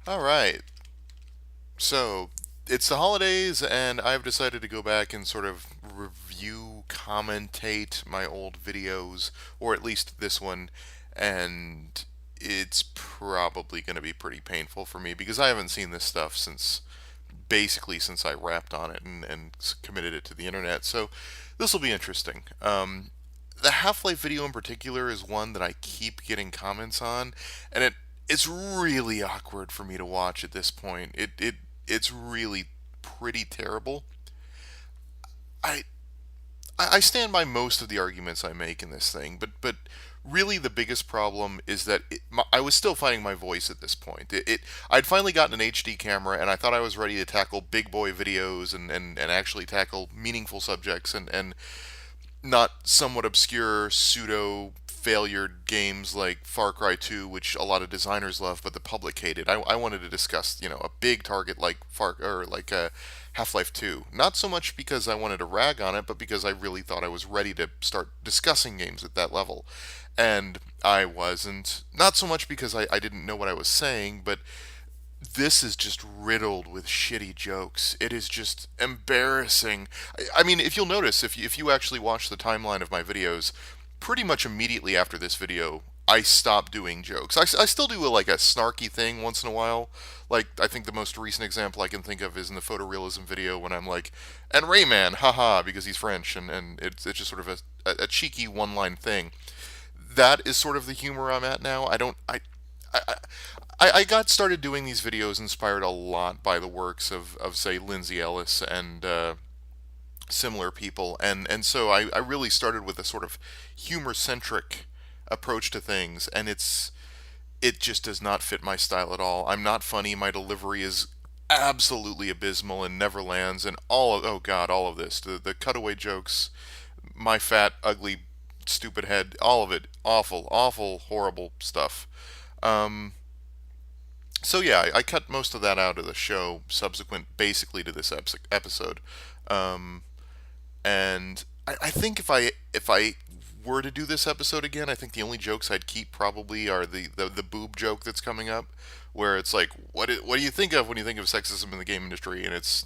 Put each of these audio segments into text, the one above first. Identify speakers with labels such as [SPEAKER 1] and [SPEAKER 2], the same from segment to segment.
[SPEAKER 1] All right. So it's the holidays, and I've decided to go back and sort of review, commentate my old videos, or at least this one, and it's probably going to be pretty painful for me because I haven't seen this stuff since basically since I rapped on it and committed it to the internet. So this will be interesting. The Half-Life video in particular is one that I keep getting comments on, and it's really awkward for me to watch at this point. It's really pretty terrible. I I stand by most of the arguments I make in this thing, but really the biggest problem is that I was still finding my voice at this point. I'd finally gotten an HD camera, and I thought I was ready to tackle big boy videos and actually tackle meaningful subjects and not somewhat obscure pseudo failured games like Far Cry 2, which a lot of designers love, but the public hated. I wanted to discuss, a big target like Half-Life 2. Not so much because I wanted to rag on it, but because I really thought I was ready to start discussing games at that level. And I wasn't. Not so much because I didn't know what I was saying, but this is just riddled with shitty jokes. It is just embarrassing. I mean, if you'll notice, if you actually watch the timeline of my videos, pretty much immediately after this video, I stopped doing jokes. I still do like a snarky thing once in a while. Like, I think the most recent example I can think of is in the photorealism video when I'm like, and Rayman, haha, because he's French, and it's just sort of a cheeky one line thing. That is sort of the humor I'm at now. I don't. I, I got started doing these videos inspired a lot by the works of say, Lindsay Ellis and similar people. And so I really started with a sort of humor centric approach to things, and it just does not fit my style at all. I'm not funny. My delivery is absolutely abysmal and never lands, and oh god, all of this. The cutaway jokes, my fat, ugly, stupid head, all of it. Awful, awful, horrible stuff. Um, so yeah, I cut most of that out of the show subsequent basically to this episode. Um, and I think if I were to do this episode again, I think the only jokes I'd keep probably are the boob joke that's coming up, where it's like, what do you think of when you think of sexism in the game industry? And it's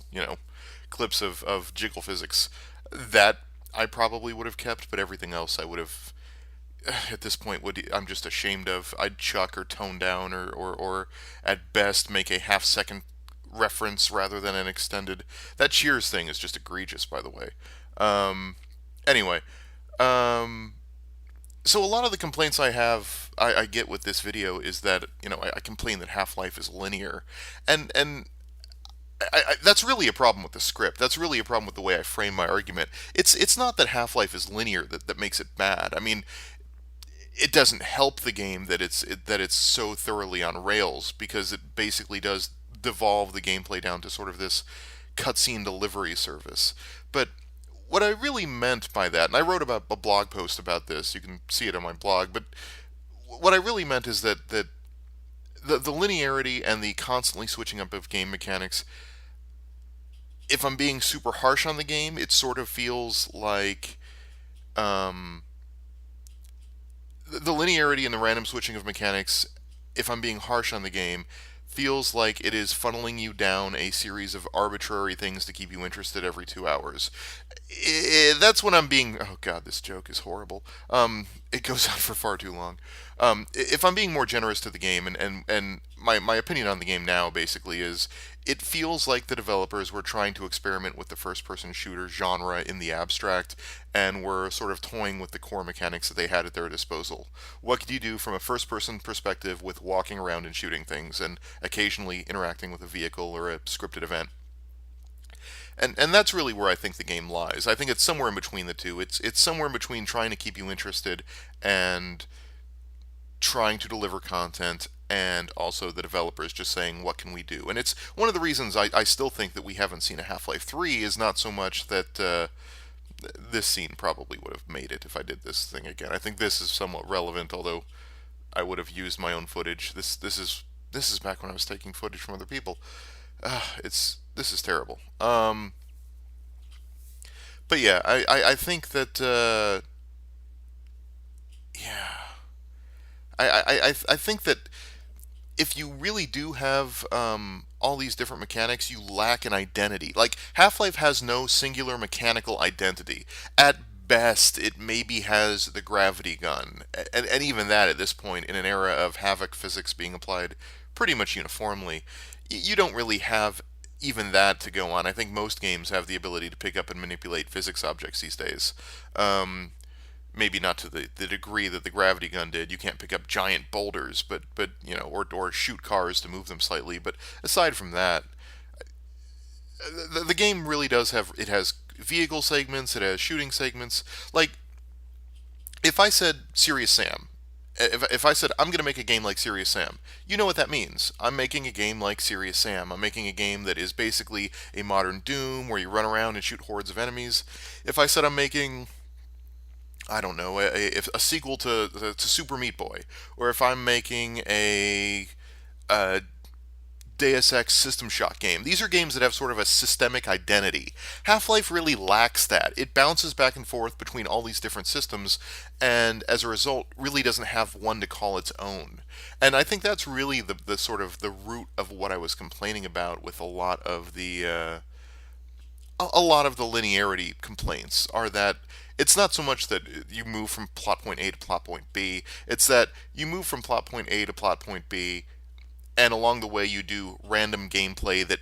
[SPEAKER 1] clips of jiggle physics. That I probably would have kept, but everything else I would have at this point I'm just ashamed of. I'd chuck or tone down or at best make a half second reference rather than an extended. That Cheers thing is just egregious, by the way. Um, anyway, um, so a lot of the complaints I get with this video is that I complain that Half-Life is linear, and that's really a problem with the script. That's really a problem with the way I frame my argument. It's not that Half-Life is linear that makes it bad. I mean, it doesn't help the game that it's so thoroughly on rails because it basically does devolve the gameplay down to sort of this cutscene delivery service. But what I really meant by that, and I wrote about a blog post about this, you can see it on my blog, but what I really meant is that the linearity and the constantly switching up of game mechanics, if I'm being super harsh on the game, it sort of feels like um, the linearity and the random switching of mechanics, if I'm being harsh on the game, feels like it is funneling you down a series of arbitrary things to keep you interested every 2 hours. That's when I'm being. Oh god, this joke is horrible. It goes on for far too long. If I'm being more generous to the game, and my opinion on the game now basically is, it feels like the developers were trying to experiment with the first-person shooter genre in the abstract, and were sort of toying with the core mechanics that they had at their disposal. What could you do from a first-person perspective with walking around and shooting things, and occasionally interacting with a vehicle or a scripted event? And that's really where I think the game lies. I think it's somewhere in between the two. It's somewhere in between trying to keep you interested and trying to deliver content, and also the developers just saying, what can we do? And it's one of the reasons I still think that we haven't seen a Half-Life 3 is not so much that this scene probably would have made it if I did this thing again. I think this is somewhat relevant, although I would have used my own footage. This is back when I was taking footage from other people. It's this is terrible. But yeah, I think that yeah, I think that if you really do have all these different mechanics, you lack an identity. Like Half-Life has no singular mechanical identity. At best, it maybe has the gravity gun, and even that at this point, in an era of havoc physics being applied pretty much uniformly, you don't really have even that to go on. I think most games have the ability to pick up and manipulate physics objects these days. Um, Maybe not to the degree that the gravity gun did. You can't pick up giant boulders, but or shoot cars to move them slightly. But aside from that, the game really does have, it has vehicle segments, it has shooting segments. Like if I said Serious Sam, if I said I'm going to make a game like Serious Sam, you know what that means. I'm making a game like Serious Sam. I'm making a game that is basically a modern Doom where you run around and shoot hordes of enemies. If I said I'm making, I don't know, a sequel to Super Meat Boy, or if I'm making a Deus Ex System Shock game. These are games that have sort of a systemic identity. Half-Life really lacks that. It bounces back and forth between all these different systems, and as a result, really doesn't have one to call its own. And I think that's really the sort of the root of what I was complaining about with a lot of the linearity complaints are that it's not so much that you move from plot point A to plot point B, it's that you move from plot point A to plot point B, and along the way you do random gameplay that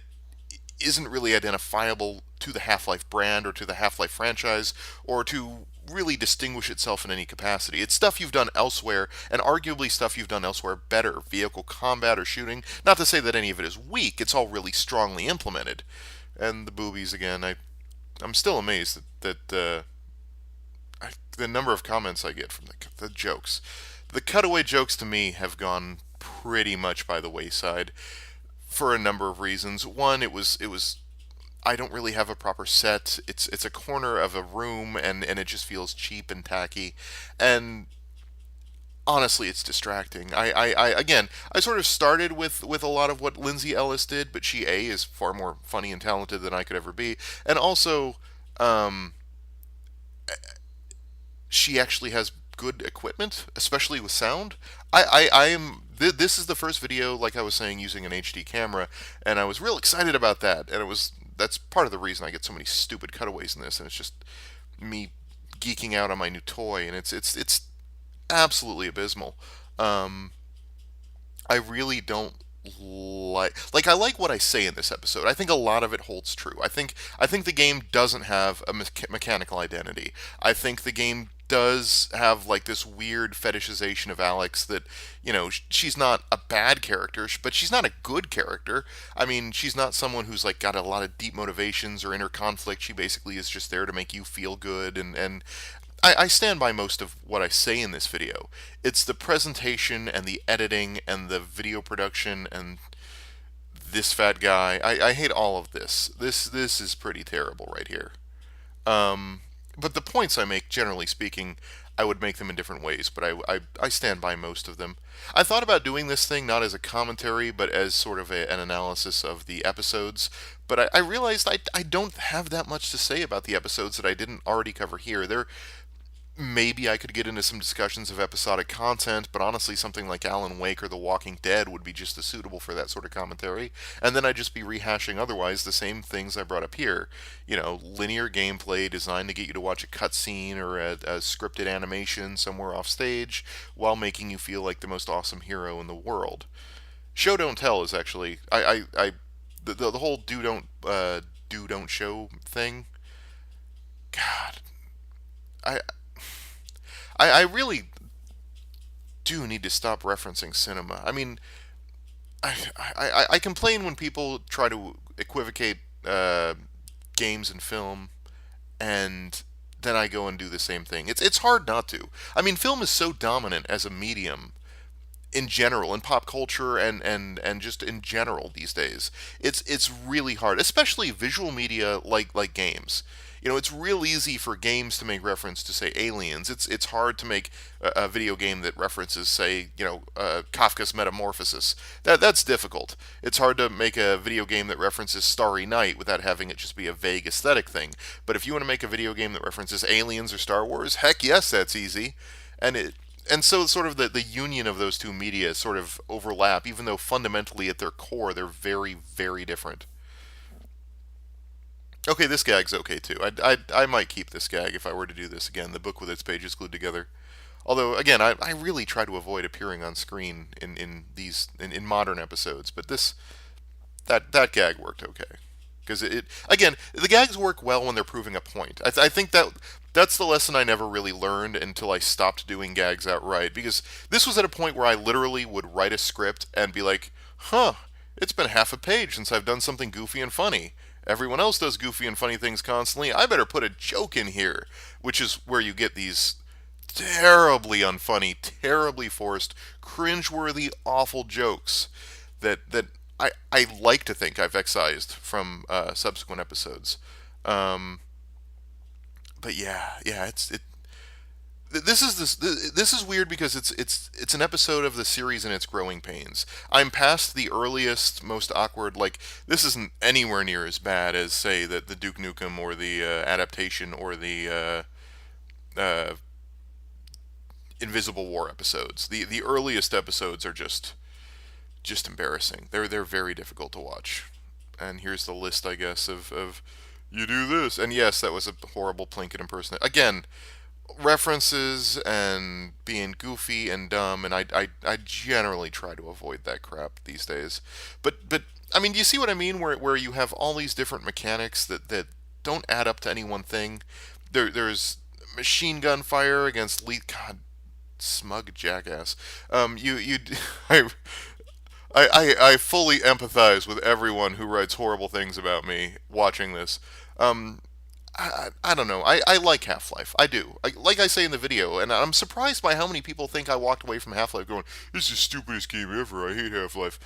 [SPEAKER 1] isn't really identifiable to the Half-Life brand or to the Half-Life franchise or to really distinguish itself in any capacity. It's stuff you've done elsewhere, and arguably stuff you've done elsewhere better. Vehicle combat or shooting. Not to say that any of it is weak, it's all really strongly implemented. And the boobies again, I'm still amazed the number of comments I get from the jokes. The cutaway jokes to me have gone pretty much by the wayside for a number of reasons. One, it was I don't really have a proper set. It's a corner of a room, and it just feels cheap and tacky. And honestly, it's distracting. I again, I sort of started with a lot of what Lindsay Ellis did, but she is far more funny and talented than I could ever be, and also um, she actually has good equipment, especially with sound. I am. This is the first video, like I was saying, using an HD camera, and I was real excited about that. And that's part of the reason I get so many stupid cutaways in this, and it's just me geeking out on my new toy, and it's absolutely abysmal. Um, I really don't like I like what I say in this episode. I think a lot of it holds true. I think the game doesn't have a mechanical identity. I think the game does have like this weird fetishization of Alex that, she's not a bad character, but she's not a good character. I mean, she's not someone who's like got a lot of deep motivations or inner conflict. She basically is just there to make you feel good, and I stand by most of what I say in this video. It's the presentation and the editing and the video production and this fat guy. I hate all of this. This is pretty terrible right here. But the points I make, generally speaking, I would make them in different ways, but I stand by most of them. I thought about doing this thing not as a commentary, but as sort of an analysis of the episodes, but I realized I don't have that much to say about the episodes that I didn't already cover here. Maybe I could get into some discussions of episodic content, but honestly, something like Alan Wake or The Walking Dead would be just as suitable for that sort of commentary. And then I'd just be rehashing otherwise the same things I brought up here. Linear gameplay designed to get you to watch a cutscene or a scripted animation somewhere off stage while making you feel like the most awesome hero in the world. Show don't tell is actually the whole do don't show thing. God, I I really do need to stop referencing cinema. I mean, I complain when people try to equivocate games and film, and then I go and do the same thing. It's hard not to. I mean, film is so dominant as a medium in general, in pop culture and just in general these days. It's really hard, especially visual media like games. It's real easy for games to make reference to say aliens. It's hard to make a video game that references say Kafka's Metamorphosis. That's difficult. It's hard to make a video game that references Starry Night without having it just be a vague aesthetic thing. But if you want to make a video game that references aliens or Star Wars, heck yes, that's easy. And And so sort of the union of those two media sort of overlap, even though fundamentally at their core they're very, very different. Okay, this gag's okay too. I might keep this gag if I were to do this again, the book with its pages glued together. Although, again, I really try to avoid appearing on screen in modern episodes, but that gag worked okay. Because again, the gags work well when they're proving a point. I think that's the lesson I never really learned until I stopped doing gags outright. Because this was at a point where I literally would write a script and be like, huh, it's been half a page since I've done something goofy and funny. Everyone else does goofy and funny things constantly. I better put a joke in here, which is where you get these terribly unfunny, terribly forced, cringeworthy, awful jokes that I like to think I've excised from subsequent episodes. Um, but yeah, this is weird because it's an episode of the series in its growing pains. I'm past the earliest, most awkward. Like this isn't anywhere near as bad as say the Duke Nukem or the adaptation or the Invisible War episodes. The earliest episodes are just embarrassing. They're very difficult to watch. And here's the list, I guess, of you do this. And yes, that was a horrible Plinkett impersonation. Again, references and being goofy and dumb, and I generally try to avoid that crap these days. But I mean, do you see what I mean? Where you have all these different mechanics that don't add up to any one thing. There's machine gun fire against lead. God, smug jackass. You I I fully empathize with everyone who writes horrible things about me watching this. Um, I don't know. I like Half Life. I do. Like I say in the video, and I'm surprised by how many people think I walked away from Half Life going, "This is the stupidest game ever. I hate Half Life."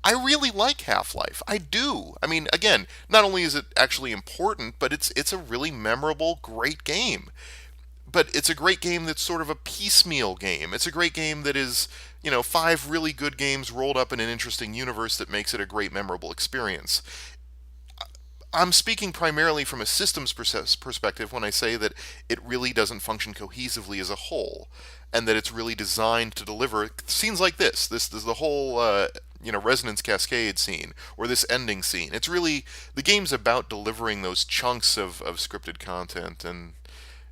[SPEAKER 1] I really like Half Life. I do. I mean, again, not only is it actually important, but it's a really memorable, great game. But it's a great game that's sort of a piecemeal game. It's a great game that is, five really good games rolled up in an interesting universe that makes it a great, memorable experience. I'm speaking primarily from a systems perspective when I say that it really doesn't function cohesively as a whole, and that it's really designed to deliver scenes like this. This is the whole Resonance Cascade scene or this ending scene. It's really the game's about delivering those chunks of scripted content, and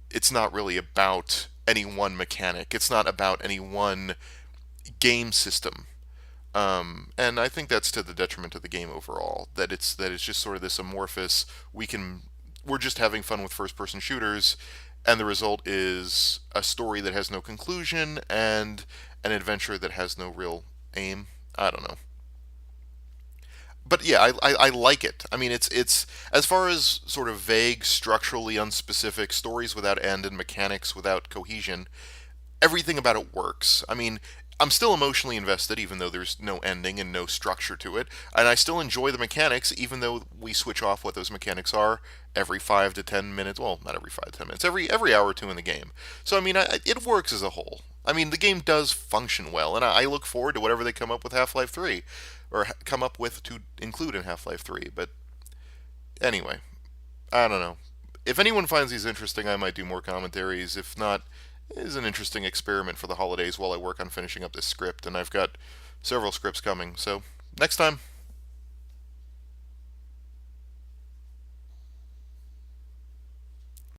[SPEAKER 1] it's not really about any one mechanic. It's not about any one game system. And I think that's to the detriment of the game overall. That it's just sort of this amorphous. We're just having fun with first-person shooters, and the result is a story that has no conclusion and an adventure that has no real aim. I don't know. But yeah, I like it. I mean, it's as far as sort of vague, structurally unspecific stories without end and mechanics without cohesion. Everything about it works. I mean, I'm still emotionally invested, even though there's no ending and no structure to it, and I still enjoy the mechanics, even though we switch off what those mechanics are every 5 to 10 minutes. Well, not every 5 to 10 minutes, every hour or two in the game. So I mean, it works as a whole. I mean, the game does function well, and I look forward to whatever they come up with Half-Life 3, or come up with to include in Half-Life 3. But anyway, I don't know. If anyone finds these interesting, I might do more commentaries. If not, it is an interesting experiment for the holidays while I work on finishing up this script, and I've got several scripts coming. So, next time.